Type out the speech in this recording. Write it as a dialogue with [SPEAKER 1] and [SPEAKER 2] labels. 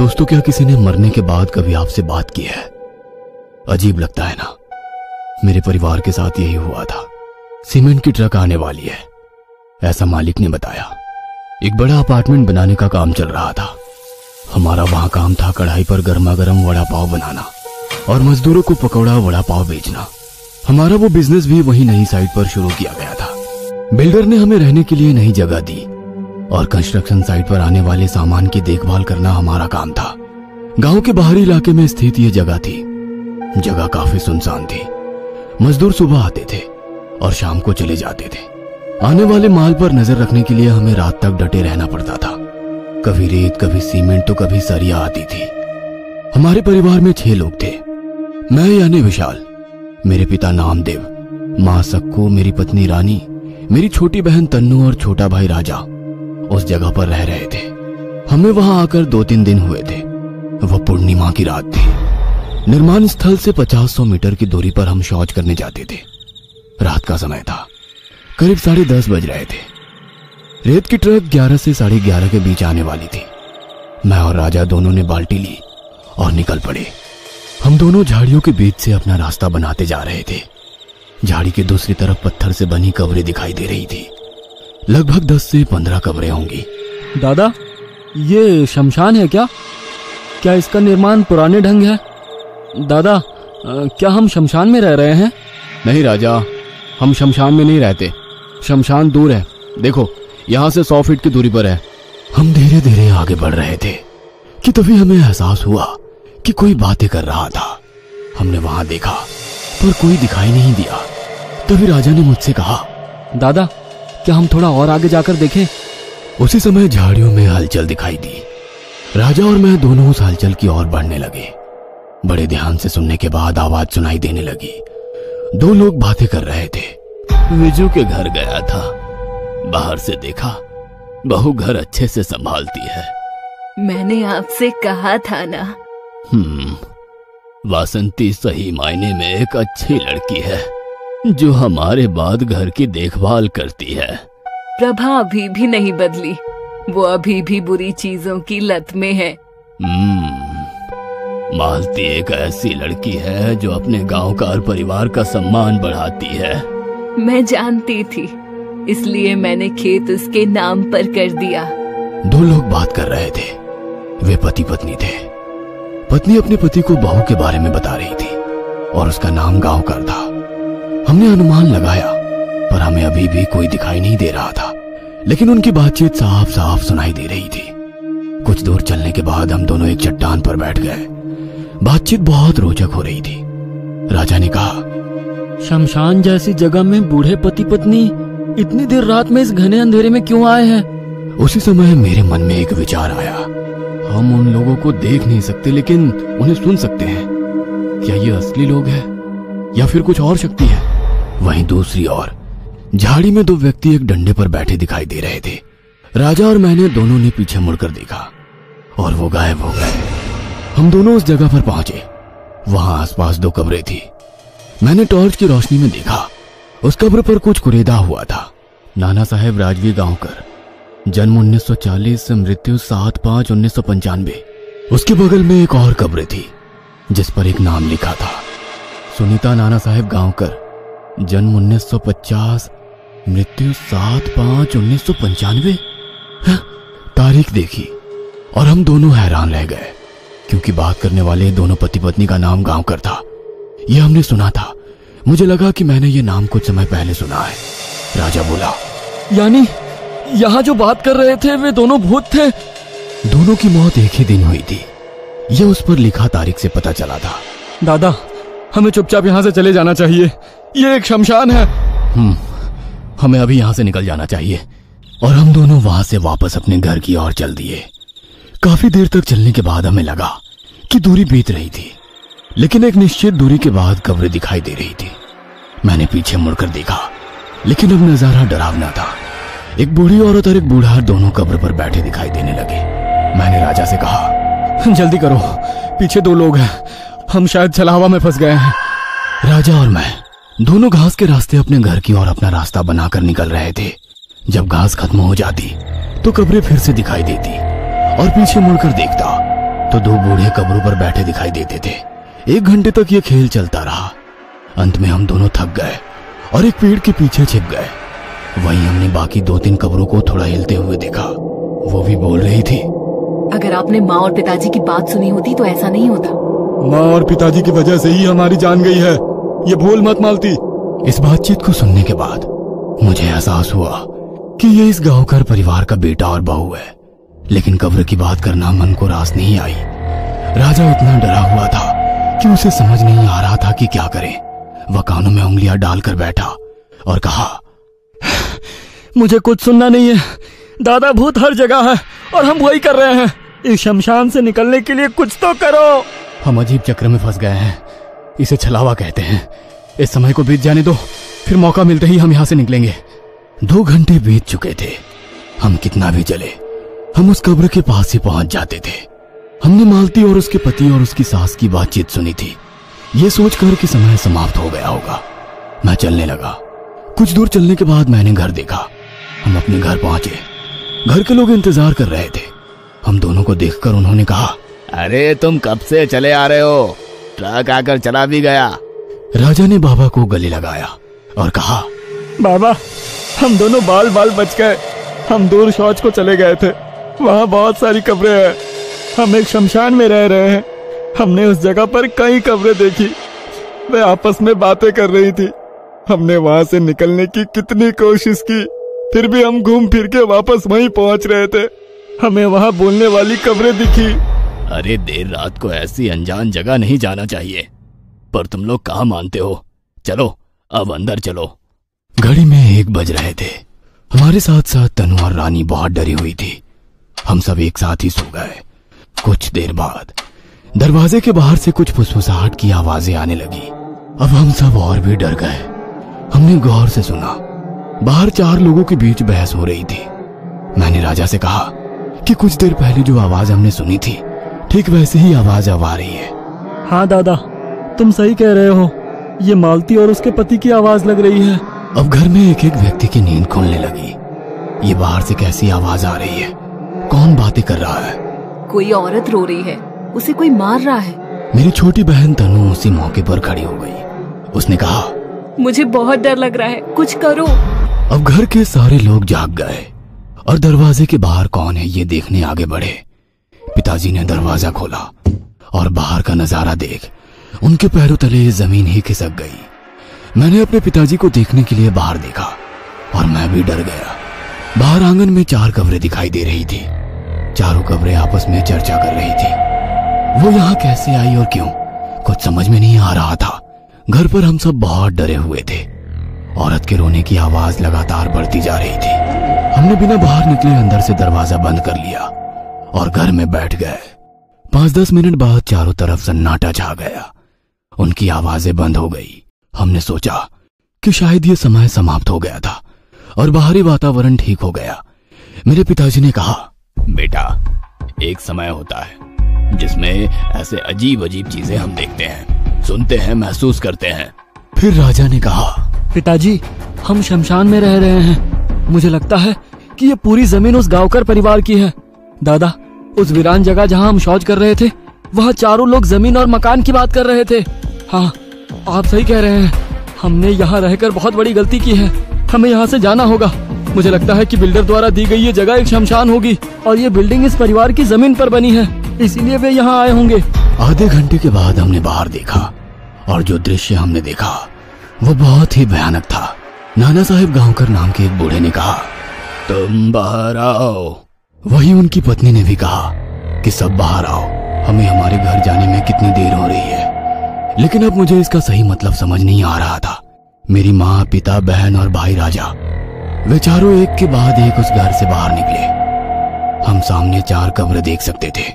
[SPEAKER 1] दोस्तों, क्या किसी ने मरने के बाद कभी आपसे बात की है? अजीब लगता है ना। मेरे परिवार के साथ यही हुआ था। सीमेंट की ट्रक आने वाली है, ऐसा मालिक ने बताया। एक बड़ा अपार्टमेंट बनाने का काम चल रहा था। हमारा वहां काम था कढ़ाई पर गर्मा गर्म वड़ा पाव बनाना और मजदूरों को पकौड़ा वड़ा पाव बेचना। हमारा वो बिजनेस भी वही नई साइट पर शुरू किया गया था। बिल्डर ने हमें रहने के लिए नई जगह दी और कंस्ट्रक्शन साइट पर आने वाले सामान की देखभाल करना हमारा काम था। गांव के बाहरी इलाके में स्थित ये जगह थी। जगह काफी सुनसान थी। मजदूर सुबह आते थे और शाम को चले जाते थे। आने वाले माल पर नजर रखने के लिए हमें रात तक डटे रहना पड़ता था। कभी रेत, कभी सीमेंट तो कभी सरिया आती थी। हमारे परिवार में 6 लोग थे। मैं यानी विशाल, मेरे पिता नामदेव, माँ सक्कू, मेरी पत्नी रानी, मेरी छोटी बहन तन्नू और छोटा भाई राजा उस जगह पर रह रहे थे। हमें वहां आकर 2-3 दिन हुए थे। वह पूर्णिमा की रात थी। निर्माण स्थल से 50-100 मीटर की दूरी पर हम शौच करने जाते थे। रात का समय था, करीब 10:30 बज रहे थे। रेत की ट्रक 11 से 11:30 के बीच आने वाली थी। मैं और राजा दोनों ने बाल्टी ली और निकल पड़े। हम दोनों झाड़ियों के बीच से अपना रास्ता बनाते जा रहे थे। झाड़ी के दूसरी तरफ पत्थर से बनी कब्रें दिखाई दे रही थी। लगभग 10 से 15 कब्रें होंगी।
[SPEAKER 2] दादा, ये शमशान है क्या? क्या इसका निर्माण पुराने ढंग है? दादा, क्या हम शमशान में रह रहे हैं?
[SPEAKER 1] नहीं राजा, हम शमशान में नहीं रहते। शमशान दूर है, देखो यहाँ से 100 फीट की दूरी पर है। हम धीरे धीरे आगे बढ़ रहे थे कि तभी हमें एहसास हुआ कि कोई बातें कर रहा था। हमने वहां देखा पर कोई दिखाई नहीं दिया। तभी राजा ने मुझसे कहा,
[SPEAKER 2] दादा, क्या हम थोड़ा और आगे जाकर देखें?
[SPEAKER 1] उसी समय झाड़ियों में हलचल दिखाई दी। राजा और मैं दोनों उस हलचल की ओर बढ़ने लगे। बड़े ध्यान से सुनने के बाद आवाज सुनाई देने लगी। 2 लोग बातें कर रहे थे। विजू के घर गया था, बाहर से देखा, बहू घर अच्छे से संभालती है।
[SPEAKER 3] मैंने आपसे कहा था ना।
[SPEAKER 1] वासंती सही मायने में एक अच्छी लड़की है जो हमारे बाद घर की देखभाल करती है।
[SPEAKER 3] प्रभा अभी भी नहीं बदली, वो अभी भी बुरी चीजों की लत में है।
[SPEAKER 1] मालती एक ऐसी लड़की है जो अपने गांव का और परिवार का सम्मान बढ़ाती है।
[SPEAKER 3] मैं जानती थी, इसलिए मैंने खेत उसके नाम पर कर दिया।
[SPEAKER 1] 2 लोग बात कर रहे थे। वे पति पत्नी थे। पत्नी अपने पति को बहू के बारे में बता रही थी और उसका नाम गांवकर था। हमने अनुमान लगाया पर हमें अभी भी कोई दिखाई नहीं दे रहा था, लेकिन उनकी बातचीत साफ साफ सुनाई दे रही थी। कुछ दूर चलने के बाद हम दोनों एक चट्टान पर बैठ गए। बातचीत बहुत रोचक हो रही थी। राजा ने कहा,
[SPEAKER 2] शमशान जैसी जगह में बूढ़े पति पत्नी इतनी देर रात में इस घने अंधेरे में क्यों आए हैं?
[SPEAKER 1] उसी समय मेरे मन में एक विचार आया। हम उन लोगों को देख नहीं सकते लेकिन उन्हें सुन सकते हैं। क्या ये असली लोग हैं या फिर कुछ और शक्ति है? वहीं दूसरी ओर झाड़ी में 2 व्यक्ति एक डंडे पर बैठे दिखाई दे रहे थे। राजा और मैंने दोनों ने पीछे मुड़कर देखा और वो गायब हो गए। हम दोनों उस जगह पर पहुंचे। वहां आसपास 2 कब्रें थी। मैंने टॉर्च की रोशनी में देखा, उस कब्र पर कुछ कुरेदा हुआ था। नाना साहेब राजवी गांवकर, जन्म 1940, मृत्यु 7/5/1995। उसके बगल में एक और कब्र थी जिस पर एक नाम लिखा था, सुनीता नाना साहेब गांवकर, जन्म 1950, मृत्यु 7/5/1995। तारीख देखी और हम दोनों हैरान रह गए क्योंकि बात करने वाले दोनों पति पत्नी का नाम गांवकर था। यह हमने सुना था। मुझे लगा कि मैंने ये नाम कुछ समय पहले सुना है। राजा बोला,
[SPEAKER 2] यानी यहाँ जो बात कर रहे थे वे दोनों भूत थे?
[SPEAKER 1] दोनों की मौत एक ही दिन हुई थी, यह उस पर लिखा तारीख से पता चला था।
[SPEAKER 2] दादा, हमें चुपचाप यहाँ से चले जाना चाहिए। ये एक शमशान है।
[SPEAKER 1] हमें अभी यहाँ से निकल जाना चाहिए। और हम दोनों वहां से वापस अपने घर की ओर चल दिए। काफी देर तक चलने के बाद हमें लगा कि दूरी बीत रही थी, लेकिन एक निश्चित दूरी के बाद कब्रें दिखाई दे रही थी। मैंने पीछे मुड़कर देखा, लेकिन अब नजारा डरावना था। एक बूढ़ी औरत और एक बूढ़ा दोनों कब्र पर बैठे दिखाई देने लगे। मैंने राजा से कहा,
[SPEAKER 2] जल्दी करो, पीछे 2 लोग हैं, हम शायद छलावा में फंस गए हैं।
[SPEAKER 1] राजा और मैं दोनों घास के रास्ते अपने घर की ओर अपना रास्ता बनाकर निकल रहे थे। जब घास खत्म हो जाती तो कब्रें फिर से दिखाई देती और पीछे मुड़कर देखता तो दो बूढ़े कब्रों पर बैठे दिखाई देते थे। 1 घंटे तक ये खेल चलता रहा। अंत में हम दोनों थक गए और एक पेड़ के पीछे छिप गए। वहीं हमने बाकी 2-3 कब्रों को थोड़ा हिलते हुए देखा। वो भी बोल रही थी।
[SPEAKER 3] अगर आपने माँ और पिताजी की बात सुनी होती तो ऐसा नहीं होता।
[SPEAKER 2] माँ और पिताजी की वजह से ही हमारी जान गई है, ये भूल मत मालती।
[SPEAKER 1] इस बातचीत को सुनने के बाद मुझे एहसास हुआ कि ये इस गांवकर परिवार का बेटा और बहू है, लेकिन कब्र की बात करना मन को रास नहीं आई। राजा इतना डरा हुआ था कि उसे समझ नहीं आ रहा था कि क्या करे। वह कानों में उंगलियां डालकर बैठा और कहा,
[SPEAKER 2] मुझे कुछ सुनना नहीं है। दादा, भूत हर जगह है और हम वही कर रहे हैं। इस शमशान से निकलने के लिए कुछ तो करो।
[SPEAKER 1] हम अजीब चक्र में फंस गए हैं। इसे छलावा कहते हैं। इस समय को बीत जाने दो, फिर मौका मिलते ही हम यहां से निकलेंगे। 2 घंटे बीत चुके थे। हम कितना भी चले, हम उस कब्र के पास ही पहुंच जाते थे। हमने मालती और उसके पति और उसकी सास की बातचीत सुनी थी। ये सोचकर कि समय समाप्त हो गया होगा, मैं चलने लगा। कुछ दूर चलने के बाद मैंने घर देखा। हम अपने घर पहुंचे। घर के लोग इंतजार कर रहे थे। हम दोनों को देखकर उन्होंने कहा,
[SPEAKER 4] अरे तुम कब से चले आ रहे हो? ट्रक आकर चला भी गया।
[SPEAKER 1] राजा ने बाबा को गले लगाया और कहा,
[SPEAKER 2] बाबा, हम दोनों बाल बाल बच गए। हम दूर शौच को चले गए थे। वहाँ बहुत सारी कब्रें हैं। हम एक शमशान में रह रहे हैं। हमने उस जगह पर कई कब्रें देखी। वे आपस में बातें कर रही थी। हमने वहां से निकलने की कितनी कोशिश की, फिर भी हम घूम फिर के वापस वहीं पहुंच रहे थे। हमें वहां बोलने वाली कब्रें दिखी।
[SPEAKER 4] अरे देर रात को ऐसी अनजान जगह नहीं जाना चाहिए, पर तुम लोग कहाँ मानते हो। चलो अब अंदर चलो।
[SPEAKER 1] घड़ी में 1 बज रहे थे। हमारे साथ साथ तनु और रानी बहुत डरी हुई थी। हम सब एक साथ ही सो गए। कुछ देर बाद दरवाजे के बाहर से कुछ फुसफुसाहट की आवाजें आने लगी। अब हम सब और भी डर गए। हमने गौर से सुना। बाहर 4 लोगों के बीच बहस हो रही थी। मैंने राजा से कहा कि कुछ देर पहले जो आवाज हमने सुनी थी, ठीक वैसे ही आवाज अब आ रही है।
[SPEAKER 2] हाँ दादा, तुम सही कह रहे हो। ये मालती और उसके पति की आवाज लग रही है।
[SPEAKER 1] अब घर में एक एक व्यक्ति की नींद खुलने लगी। ये बाहर से कैसी आवाज आ रही है? कौन बातें कर रहा है?
[SPEAKER 3] कोई औरत रो रही है, उसे कोई मार रहा है।
[SPEAKER 1] मेरी छोटी बहन तनु उसी मौके पर खड़ी हो गई। उसने कहा,
[SPEAKER 3] मुझे बहुत डर लग रहा है, कुछ करो।
[SPEAKER 1] अब घर के सारे लोग जाग गए और दरवाजे के बाहर कौन है ये देखने आगे बढ़े। पिताजी ने दरवाजा खोला और बाहर का नजारा देख उनके पैरों तले जमीन ही खिसक गई। मैंने अपने पिताजी को देखने के लिए बाहर देखा और मैं भी डर गया। बाहर आंगन में 4 कब्रें दिखाई दे रही थी। चारों कब्रें आपस में चर्चा कर रही थी। वो यहाँ कैसे आई और क्यों, कुछ समझ में नहीं आ रहा था। घर पर हम सब बहुत डरे हुए थे। औरत के रोने की आवाज लगातार बढ़ती जा रही थी। हमने बिना बाहर निकले अंदर से दरवाजा बंद कर लिया और घर में बैठ गए। 5-10 मिनट बाद चारों तरफ सन्नाटा छा गया। उनकी आवाजें बंद हो गई। हमने सोचा कि शायद ये समय समाप्त हो गया था और बाहरी वातावरण ठीक हो गया। मेरे पिताजी ने कहा,
[SPEAKER 4] बेटा, एक समय होता है जिसमें ऐसे अजीब अजीब चीजें हम देखते हैं, सुनते हैं, महसूस करते हैं।
[SPEAKER 1] फिर राजा ने कहा,
[SPEAKER 2] पिताजी, हम शमशान में रह रहे हैं। मुझे लगता है कि ये पूरी जमीन उस गांवकर परिवार की है। दादा, उस वीरान जगह जहां हम शौच कर रहे थे, वहां चारों लोग जमीन और मकान की बात कर रहे थे। हाँ, आप सही कह रहे हैं। हमने यहाँ रहकर बहुत बड़ी गलती की है। हमें यहाँ से जाना होगा। मुझे लगता है कि बिल्डर द्वारा दी गई ये जगह एक शमशान होगी और ये बिल्डिंग इस परिवार की जमीन पर बनी है, इसीलिए वे यहाँ आए होंगे।
[SPEAKER 1] आधे घंटे के बाद हमने बाहर देखा और जो दृश्य हमने देखा वो बहुत ही भयानक था। नाना साहिब गांवकर नाम के एक बूढ़े ने कहा,
[SPEAKER 4] तुम बाहर आओ।
[SPEAKER 1] वही उनकी पत्नी ने भी कहा कि सब बाहर आओ, हमें हमारे घर जाने में कितनी देर हो रही है। लेकिन अब मुझे इसका सही मतलब समझ नहीं आ रहा था। मेरी माँ, पिता, बहन और भाई राजा, वे चारों एक के बाद एक उस घर से बाहर निकले। हम सामने 4 कब्र देख सकते थे।